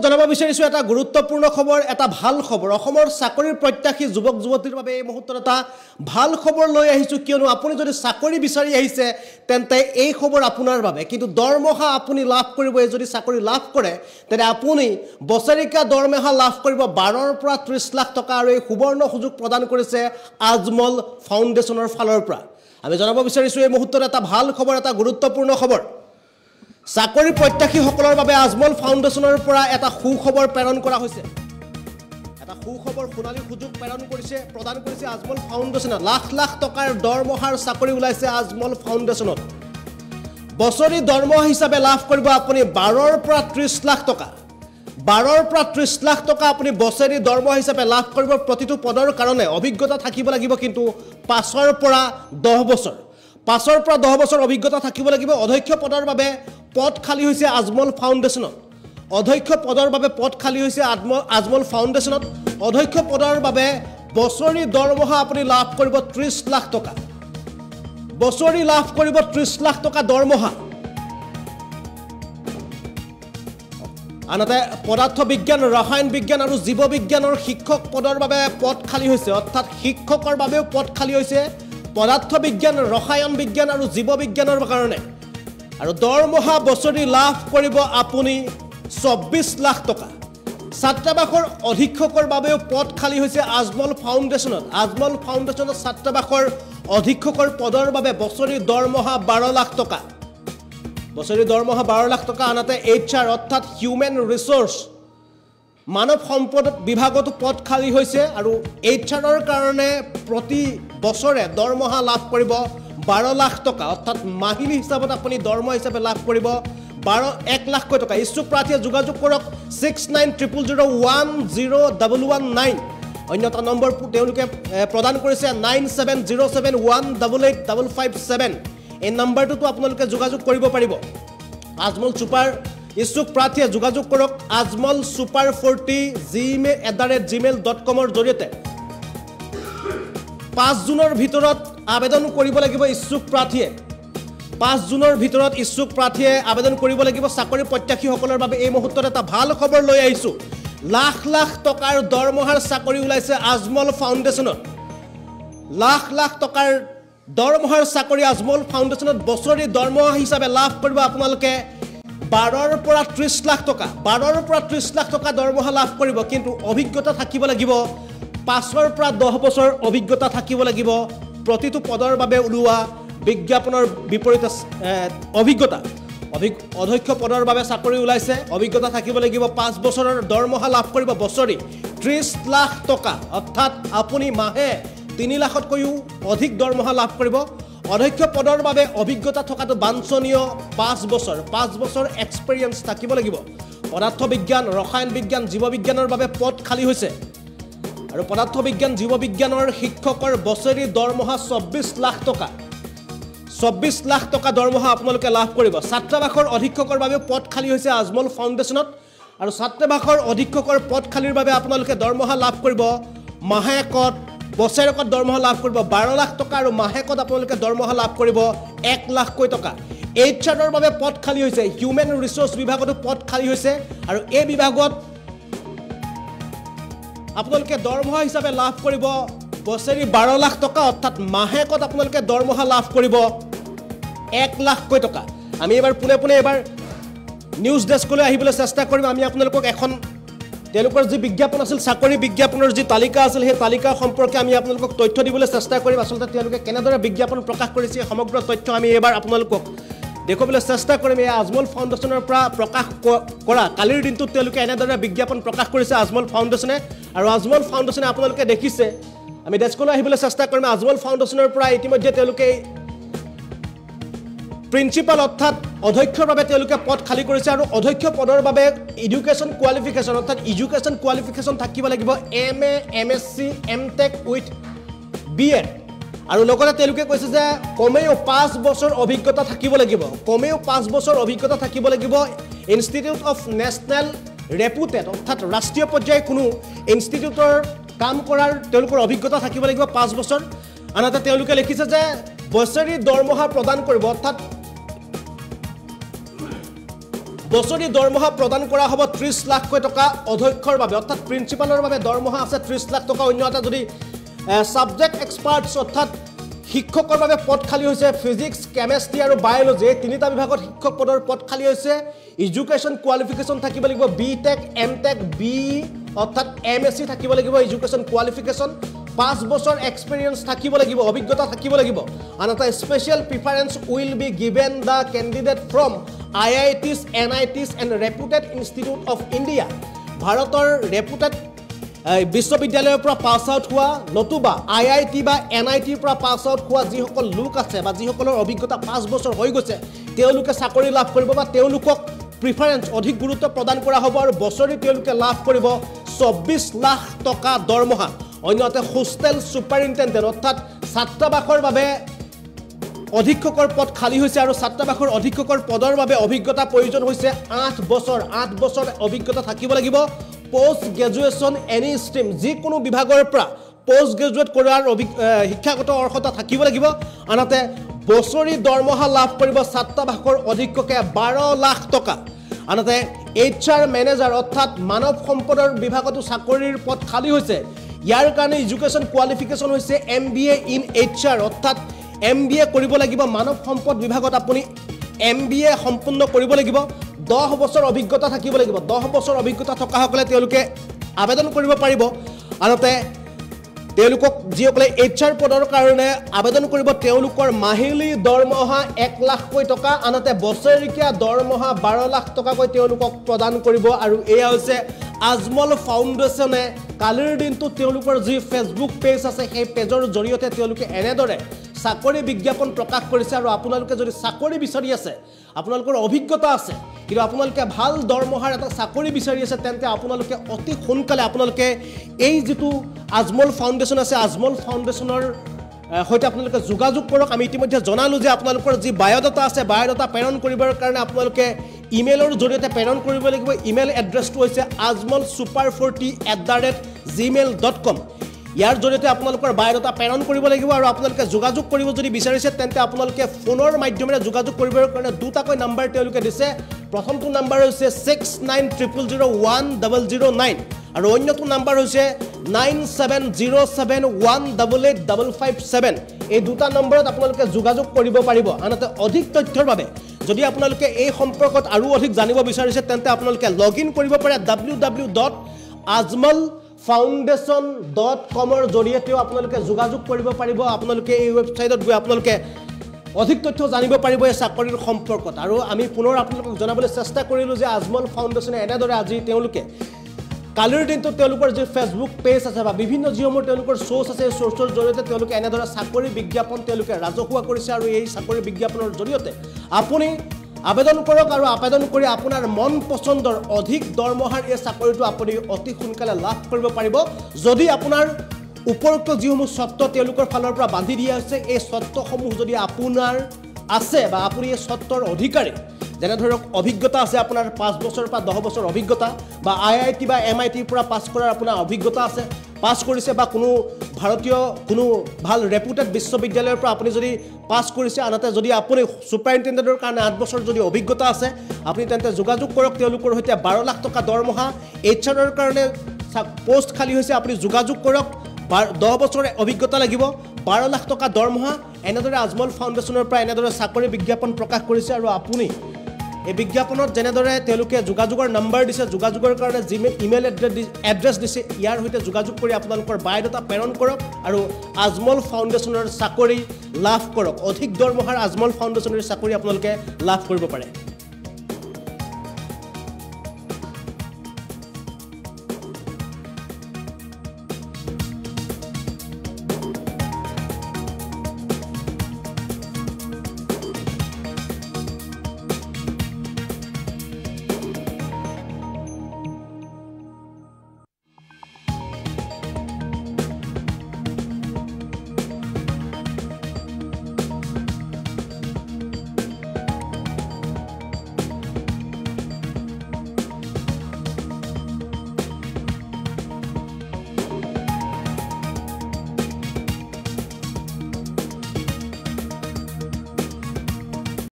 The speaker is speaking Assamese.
জানাব বিচাৰিছো এটা গুৰুত্বপূৰ্ণ খবৰ এটা ভাল খবৰ অসমৰ চাকৰিৰ প্ৰত্যাশী যুৱক যুৱতীৰ বাবে এই মুহূৰ্তত এটা ভাল খবৰ লৈ আহিছো কিয়নো আপুনি যদি চাকৰি বিচাৰি আহিছে তেন্তে এই খবৰ আপোনাৰ বাবে কিন্তু দৰমহা আপুনি লাভ কৰিব যদি চাকৰি লাভ কৰে তেনে আপুনি বছৰিকা দৰমহা লাভ কৰিব 12 ৰ পৰা 30 লাখ টকা আৰু এই সুবৰ্ণ সুযোগ প্ৰদান কৰিছে আজমল ফাউণ্ডেশ্যনৰ ফালৰ পৰা আমি জানাব বিচাৰিছো এই মুহূৰ্তত এটা ভাল খবৰ এটা গুৰুত্বপূৰ্ণ খবৰ চাকৰি প্ৰত্যাশী সকলৰ বাবে আজমল ফাউণ্ডেশ্যনৰ পৰা এটা সুখবৰ প্ৰেৰণ কৰা হৈছে এটা সুখবৰ সোণালী সুযোগ প্ৰদান কৰিছে আজমল ফাউণ্ডেশ্যনে লাখ লাখ টকাৰ দৰমহাৰ চাকৰি ওলাইছে আজমল ফাউণ্ডেশ্যনত বছৰি দৰমহা হিচাপে লাভ কৰিব আপুনি 12 ৰ পৰা 30 লাখ টকা 12 ৰ পৰা 30 লাখ টকা আপুনি বছৰি দৰমহা হিচাপে লাভ কৰিব প্ৰতিটো পদৰ কাৰণে অভিজ্ঞতা থাকিব লাগিব কিন্তু 5 ৰ পৰা 10 বছৰ 5 ৰ পৰা 10 বছৰ অভিজ্ঞতা থাকিব লাগিব অধ্যক্ষ পদৰ বাবে পদ খালি হৈছে আজমল ফাউণ্ডেশ্যনত অধ্যক্ষ পদৰ বাবে পদ খালি হৈছে আজমল ফাউণ্ডেশ্যনত অধ্যক্ষ পদৰ বাবে বছৰি দৰমহা আপুনি লাভ কৰিব 30 লাখ টকা বছৰি লাভ কৰিব 30 লাখ টকা দৰমহা আনহাতে পদাৰ্থ বিজ্ঞান ৰসায়ন বিজ্ঞান আৰু জীৱ বিজ্ঞানৰ শিক্ষক পদৰ বাবে পদ খালি হৈছে অৰ্থাৎ শিক্ষকৰ বাবেও পদ খালি হৈছে পদাৰ্থ বিজ্ঞান ৰসায়ন বিজ্ঞান আৰু জীৱ বিজ্ঞানৰ কাৰণে আৰু দৰমহা বছৰি লাভ কৰিব আপুনি 24 লাখ টকা ছাত্ৰাবাসৰ অধীক্ষকৰ বাবেও পদ খালি হৈছে আজমল ফাউণ্ডেশ্যনত ছাত্ৰাবাসৰ অধীক্ষকৰ পদৰ বাবে বছৰি দৰমহা 12 লাখ টকা বছৰি দৰমহা 12 লাখ টকা আনহাতে HR অৰ্থাৎ হিউমেন ৰিসোৰ্স মানৱ সম্পদ বিভাগত পদ খালি হৈছে আৰু HR ৰ কাৰণে প্ৰতি বছৰে দৰমহা লাভ কৰিব 12 লাখ টকা অৰ্থাৎ মাহিলী হিচাপত আপুনি দৰমহা হিচাপে লাভ কৰিব 1 লাখ টকা ইচ্ছুক প্ৰাৰ্থীয়ে যোগাযোগ কৰক 6900010119 অন্যটা নম্বৰ তেওঁলোকে প্ৰদান কৰিছে 9707188557 এই নম্বৰটো আপোনালোকে যোগাযোগ কৰিব পাৰিব আজমল সুপাৰ ইচ্ছুক প্ৰাৰ্থীয়ে যোগাযোগ কৰক ajmalsuper40@gmail.com ৰ জৰিয়তে 5 জুনৰ ভিতৰত আবেদন কৰিব লাগিব ইচ্ছুক প্ৰাৰ্থীয়ে 5 জুনৰ ভিতৰত ইচ্ছুক প্ৰাৰ্থীয়ে আবেদন কৰিব লাগিব চাকৰি প্ৰত্যাশী সকলৰ বাবে এই মুহূৰ্তত এটা ভাল খবৰ লৈ আহিছো লাখ লাখ টকাৰ দৰমহাৰ চাকৰি ওলাইছে আজমল ফাউণ্ডেশ্যনত লাখ লাখ টকাৰ দৰমহাৰ চাকৰি আজমল ফাউণ্ডেশ্যনত বছৰি দৰমহা হিচাপে লাভ কৰিব আপোনালোকে 12 ৰ পৰা 30 লাখ টকা 12 ৰ পৰা 30 লাখ টকা দৰমহা লাভ কৰিব কিন্তু অভিজ্ঞতা থাকিব লাগিব 5 ৰ পৰা 10 বছৰ অভিজ্ঞতা থাকিব লাগিব প্ৰতিটো পদৰ বাবে ওলোৱা বিজ্ঞাপনৰ বিপৰীতে অভিজ্ঞতা অধ্যক্ষ পদৰ বাবে চাকৰি ওলাইছে অভিজ্ঞতা থাকিব লাগিব 5 বছৰৰ দৰমহা লাভ কৰিব বছৰি 30 লাখ টকা অৰ্থাৎ আপুনি মাহে 3 লাখতকৈও অধিক দৰমহা লাভ কৰিব অধ্যক্ষ পদৰ বাবে অভিজ্ঞতা থকাটো বাঞ্ছনীয় 5 বছৰ এক্সপেৰিয়েন্স থাকিব লাগিব পদাৰ্থ বিজ্ঞান ৰসায়ন বিজ্ঞান জীৱ বিজ্ঞানৰ বাবে পদ খালি হৈছে আৰু পদাৰ্থ বিজ্ঞান জীৱ বিজ্ঞানৰ শিক্ষকৰ বছৰি দৰমহা 24 লাখ টকা দৰমহা আপোনালোকে লাভ কৰিব ছাত্ৰাবাসৰ অধীক্ষকৰ বাবে পদ খালি হৈছে আজমল ফাউণ্ডেশ্যনত আৰু ছাত্ৰাবাসৰ অধীক্ষকৰ পদ খালিৰ বাবে আপোনালোকে দৰমহা লাভ কৰিব মাহেকত বছৰেকত দৰমহা লাভ কৰিব 12 লাখ টকা আৰু মাহেকত আপোনালোকে দৰমহা লাভ কৰিব 1 লাখ টকা HR ৰ বাবে পদ খালি হৈছে হিউমেন ৰিসোৰ্স বিভাগতো পদ খালি হৈছে আৰু এই বিভাগত আপোনালোকে দৰমহা হিচাপে লাভ কৰিব বছৰি 12 লাখ টকা অৰ্থাৎ মাহেকত আপোনালোকে দৰমহা লাভ কৰিব 1 লাখ টকা আমি এবাৰ পুনে এবাৰ নিউজ ডেস্কলৈ আহিবলৈ চেষ্টা কৰিম আমি আপোনালোকক এখন তেওঁলোকৰ যি বিজ্ঞাপন আছিল চাকৰি বিজ্ঞাপনৰ যি তালিকা আছিল সেই তালিকা সম্পৰ্কে আমি আপোনালোকক তথ্য দিবলৈ চেষ্টা কৰিম আসলতে তেওঁলোকে কেনেদৰে বিজ্ঞাপন প্ৰকাশ কৰিছে সমগ্ৰ তথ্য আমি এবাৰ আপোনালোকক দেখুৱাবলৈ চেষ্টা কৰিম এই আজমল ফাউণ্ডেশ্যনৰ পৰা প্ৰকাশ কৰা কালিৰ দিনটোত তেওঁলোকে এনেদৰে বিজ্ঞাপন প্ৰকাশ কৰিছে আজমল ফাউণ্ডেশ্যনে আৰু আজমল ফাউণ্ডেশ্যনে আপোনালোকে দেখিছে আমি ডেস্কলৈ আহিবলৈ চেষ্টা কৰিম আজমল ফাউণ্ডেশ্যনৰ পৰা ইতিমধ্যে তেওঁলোকে প্ৰিন্সিপাল অৰ্থাৎ অধ্যক্ষৰ বাবে তেওঁলোকে পদ খালি কৰিছে আৰু অধ্যক্ষ পদৰ বাবে এডুকেশ্যন কোৱালিফিকেশ্যন থাকিব লাগিব MA MSc MTech with BEd আৰু লগতে তেওঁলোকে কৈছে যে কমেও 5 বছৰ অভিজ্ঞতা থাকিব লাগিব ইনষ্টিটিউট অফ নেশ্যনেল ৰেপুটেড অৰ্থাৎ ৰাষ্ট্ৰীয় পৰ্যায়ৰ কোনো ইনষ্টিটিউটৰ কাম কৰাৰ তেওঁলোকৰ অভিজ্ঞতা থাকিব লাগিব 5 বছৰ আনহাতে তেওঁলোকে লিখিছে যে বছৰি দৰমহা প্ৰদান কৰিব অৰ্থাৎ বছৰি দৰমহা প্ৰদান কৰা হ'ব 30 লাখকৈ টকা অধ্যক্ষৰ বাবে অৰ্থাৎ প্ৰিন্সিপালৰ বাবে দৰমহা আছে 30 লাখ টকা অন্য এটা যদি সাবজেক্ট এক্সপাৰ্টছ অৰ্থাৎ শিক্ষকৰ বাবে পদ খালি হৈছে ফিজিক্স কেমিষ্ট্ৰি আৰু বায়োলজি তিনিটা বিভাগত শিক্ষক পদৰ পদ খালি হৈছে এডুকেশ্যন কোৱালিফিকেশ্যন থাকিব লাগিব বিটেক এমটেক বি অৰ্থাৎ এমএসসি থাকিব লাগিব এডুকেশ্যন কোৱালিফিকেশ্যন 5 বছৰ এক্সপেৰিয়েন্স থাকিব লাগিব অভিজ্ঞতা থাকিব লাগিব আনহাতে special preference will be given the candidate from IITs NITs and reputed institute of India ভাৰতৰ ৰেপুটেড বিশ্ববিদ্যালয়ৰ পৰা পাছ আউট হোৱা নতুবা IIT বা NITৰ পৰা পাছ আউট হোৱা যিসকল লোক আছে বা যিসকলৰ অভিজ্ঞতা 5 বছৰ হৈ গৈছে তেওঁলোকে চাকৰি লাভ কৰিব বা তেওঁলোকক প্ৰিফাৰেন্স অধিক গুৰুত্ব প্ৰদান কৰা হ'ব আৰু বছৰি তেওঁলোকে লাভ কৰিব 24 লাখ টকা দৰমহা অন্যতে হোষ্টেল সুপাৰিনটেণ্ডেণ্ট অৰ্থাৎ ছাত্ৰাবাসৰ বাবে অধীক্ষকৰ পদ খালি হৈছে আৰু ছাত্ৰাবাসৰ অধীক্ষকৰ পদৰ বাবে অভিজ্ঞতা প্ৰয়োজন হৈছে 8 বছৰ অভিজ্ঞতা থাকিব লাগিব পোষ্ট গ্ৰেজুৱেশ্যন এনি ষ্ট্ৰীম যিকোনো বিভাগৰ পৰা পোষ্ট গ্ৰেজুৱেট কৰাৰ শিক্ষাগত অৰ্হতা থাকিব লাগিব আনহাতে বছৰি দৰমহা লাভ কৰিব ছাত্ৰাবাসৰ অধীক্ষকে 12 লাখ টকা আনহাতে HR মেনেজাৰ অৰ্থাৎ মানৱ সম্পদৰ বিভাগতো চাকৰিৰ পদ খালি হৈছে ইয়াৰ কাৰণে এডুকেশ্যন কোৱালিফিকেশ্যন হৈছে MBA ইন HR অৰ্থাৎ MBA কৰিব লাগিব মানৱ সম্পদ বিভাগত আপুনি MBA সম্পূৰ্ণ কৰিব লাগিব 10 বছৰ অভিজ্ঞতা থাকিব লাগিব 10 বছৰ অভিজ্ঞতা থকা সকলে তেওঁলোকে আবেদন কৰিব পাৰিব আনহাতে তেওঁলোকক যিসকলে HR পদৰ কাৰণে আবেদন কৰিব তেওঁলোকৰ মাহিলী দৰমহা 1 লাখকৈ টকা আনহাতে বছৰিকীয়া দৰমহা 12 লাখ টকাকৈ তেওঁলোকক প্ৰদান কৰিব আৰু এয়া হৈছে আজমল ফাউণ্ডেশ্যনে কালিৰ দিনটো তেওঁলোকৰ যি ফেচবুক পেজ আছে সেই পেজৰ জৰিয়তে তেওঁলোকে এনেদৰে চাকৰি বিজ্ঞাপন প্ৰকাশ কৰিছে আৰু আপোনালোকে যদি চাকৰি বিচাৰি আছে আপোনালোকৰ অভিজ্ঞতা আছে কিন্তু আপোনালোকে ভাল দৰমহাৰ এটা চাকৰি বিচাৰি আছে তেন্তে আপোনালোকে অতি সোনকালে আপোনালোকে এই যেটো আজমল ফাউণ্ডেশ্যন আছে আজমল ফাউণ্ডেশ্যনৰ হয়তো আপোনালোকে যোগাযোগ কৰক আমি ইতিমধ্যে জনালো যে আপোনালোকৰ যি বায়োডাটা আছে বায়োডাটা প্ৰেৰণ কৰিবৰ কাৰণে আপোনালোকে ইমেইলৰ জৰিয়তে প্ৰেৰণ কৰিব লাগিব ইমেইল এড্ৰেছটো হৈছে ajmal40@gmail.com ইয়াৰ জৰিয়তে আপোনালোকৰ বায়োডাটা প্ৰেৰণ কৰিব লাগিব আৰু আপোনালোকে যোগাযোগ কৰিব যদি বিচাৰিছে তেন্তে আপোনালোকে ফোনৰ মাধ্যমেৰে যোগাযোগ কৰিবৰ কাৰণে দুটাকৈ নম্বৰ তেওঁলোকে দিছে প্ৰথমটো নম্বৰ হৈছে 6900010009 আৰু অন্যটো নম্বৰ হৈছে 9707188557 এই দুটা নম্বৰত আপোনালোকে যোগাযোগ কৰিব পাৰিব আনহাতে অধিক তথ্যৰ বাবে যদি আপোনালোকে এই সম্পৰ্কত আৰু অধিক জানিব বিচাৰিছে তেন্তে আপোনালোকে লগইন কৰিব পাৰে www.ajmalfoundation.com ৰ জৰিয়তেও আপোনালোকে যোগাযোগ কৰিব পাৰিব আপোনালোকে এই ৱেবছাইটত গৈ আপোনালোকে অধিক তথ্য জানিব পাৰিব এই চাকৰিৰ সম্পৰ্কত আৰু আমি পুনৰ আপোনালোকক জনাবলৈ চেষ্টা কৰিলো যে আজমল ফাউণ্ডেশ্যনে এনেদৰে আজি তেওঁলোকে কালিৰ দিনটো তেওঁলোকৰ যে ফেচবুক পেজ আছে বা বিভিন্ন যিসমূহ তেওঁলোকৰ সোৰ্স আছে সোৰ্সৰ জৰিয়তে তেওঁলোকে এনেদৰে চাকৰি বিজ্ঞাপন তেওঁলোকে ৰাজহুৱা কৰিছে আৰু এই চাকৰি বিজ্ঞাপনৰ জৰিয়তে আপুনি আবেদন কৰক আৰু আবেদন কৰি আপোনাৰ মন পছন্দৰ অধিক দৰমহাৰ এই চাকৰিটো আপুনি অতি সোনকালে লাভ কৰিব পাৰিব যদি আপোনাৰ উপৰোক্ত যিসমূহ চৰ্ত তেওঁলোকৰ ফালৰ পৰা বান্ধি দিয়া হৈছে এই চৰ্তসমূহ যদি আপোনাৰ আছে বা আপুনি এই চৰ্তৰ অধিকাৰী যেনে ধৰক অভিজ্ঞতা আছে আপোনাৰ 5 বছৰ পৰা 10 বছৰ অভিজ্ঞতা বা IIT বা MIT পৰা পাছ কৰাৰ আপোনাৰ অভিজ্ঞতা আছে পাছ কৰিছে বা কোনো ভাৰতীয় কোনো ভাল ৰেপুটেড বিশ্ববিদ্যালয়ৰ পৰা আপুনি যদি পাছ কৰিছে আনহাতে যদি আপুনি সুপাৰিনটেণ্ডেণ্টৰ কাৰণে 8 বছৰ যদি অভিজ্ঞতা আছে আপুনি তেন্তে যোগাযোগ কৰক তেওঁলোকৰ সৈতে 12 লাখ টকা দৰমহা HR ৰ কাৰণে পোষ্ট খালি হৈছে আপুনি যোগাযোগ কৰক 10 বছৰ অভিজ্ঞতা লাগিব 12 লাখ টকা দৰমহা এনেদৰে আজমল ফাউণ্ডেশ্যনৰ পৰা এনেদৰে চাকৰি বিজ্ঞাপন প্ৰকাশ কৰিছে আৰু আপুনি এই বিজ্ঞাপনত যেনেদৰে তেওঁলোকে যোগাযোগৰ নম্বৰ দিছে যোগাযোগৰ কাৰণে ইমেইল এড্ৰেছ দিছে ইয়াৰ সৈতে যোগাযোগ কৰি আপোনালোকৰ বায়োডাটা প্ৰেৰণ কৰক আৰু আজমল ফাউণ্ডেশ্যনৰ চাকৰি লাভ কৰক অধিক দৰমহাৰ আজমল ফাউণ্ডেশ্যনৰ চাকৰি আপোনালোকে লাভ কৰিব পাৰে